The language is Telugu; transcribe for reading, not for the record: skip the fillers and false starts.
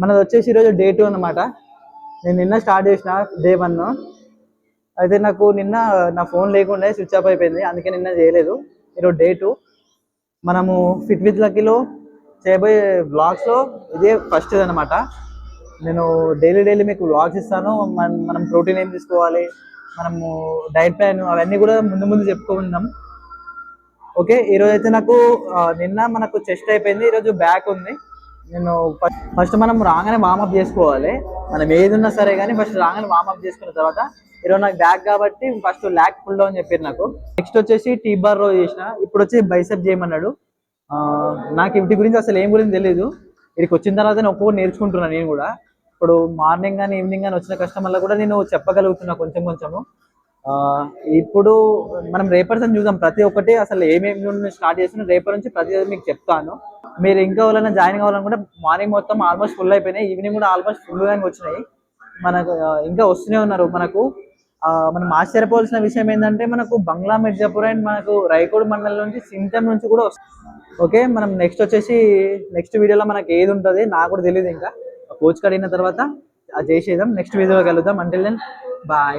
మనది వచ్చేసి ఈరోజు డే 2 అన్నమాట. నేను నిన్న స్టార్ట్ చేసిన డే 1. అయితే నాకు నిన్న నా ఫోన్ లేకుండా స్విచ్ ఆఫ్ అయిపోయింది, అందుకే నిన్న చేయలేదు. ఈరోజు డే 2. మనము ఫిట్ విత్ లక్కీలో చేయబోయే వ్లాగ్స్లో ఇదే ఫస్ట్ అనమాట. నేను డైలీ మీకు వ్లాగ్స్ ఇస్తాను. మనం ప్రోటీన్ ఏం తీసుకోవాలి, మనము డైట్ ప్లాన్ అవన్నీ కూడా ముందు చెప్పుకుందాం. ఓకే, ఈరోజు అయితే నాకు నిన్న మనకు చెస్ట్ అయిపోయింది, ఈరోజు బ్యాక్ ఉంది. నేను ఫస్ట్ మనం రాగానే వార్మప్ చేసుకోవాలి. మనం ఏది ఉన్నా సరే కానీ ఫస్ట్ రాగానే వార్మప్ చేసుకున్న తర్వాత, ఈరోజు నాకు బ్యాక్ కాబట్టి ఫస్ట్ ల్యాక్ పుల్ డౌన్ చెప్పారు నాకు. నెక్స్ట్ వచ్చేసి టీ బార్ రోజు చేసిన. ఇప్పుడు వచ్చి బైసెప్ చేయమన్నాడు. నాకు వీటి గురించి అసలు ఏం గురించి తెలియదు. ఇక్కడికి వచ్చిన తర్వాత నేను ఒక్కొక్కటి నేర్చుకుంటున్నాను. నేను కూడా ఇప్పుడు మార్నింగ్ కానీ ఈవినింగ్ కానీ వచ్చిన కస్టమర్లకు కూడా నేను చెప్పగలుగుతున్నా కొంచెము. ఇప్పుడు మనం రేపటి నుంచి చూద్దాం ప్రతి ఒక్కటి అసలు ఏమేమి స్టార్ట్ చేస్తున్నా. రేపటి నుంచి ప్రతి మీకు చెప్తాను. మీరు ఇంకా ఎవరైనా జాయిన్ కావాలనుకుంటే మార్నింగ్ మొత్తం ఆల్మోస్ట్ ఫుల్ అయిపోయినాయి, ఈవినింగ్ కూడా ఆల్మోస్ట్ ఫుల్గా వచ్చినాయి. మనకు ఇంకా వస్తూనే ఉన్నారు. మనం ఆశ్చర్యపోవాల్సిన విషయం ఏంటంటే మనకు బంగ్లా మిర్జాపూర్ అండ్ మనకు రైకోడ్ మండలం నుంచి సింటమ్ నుంచి కూడా వస్తుంది. ఓకే, మనం నెక్స్ట్ వీడియోలో మనకి ఏది ఉంటుంది నాకు కూడా తెలియదు. ఇంకా కోచ్ కడిగిన తర్వాత అది చేసేద్దాం. నెక్స్ట్ వీడియోలో కలుద్దాం. Until then bye.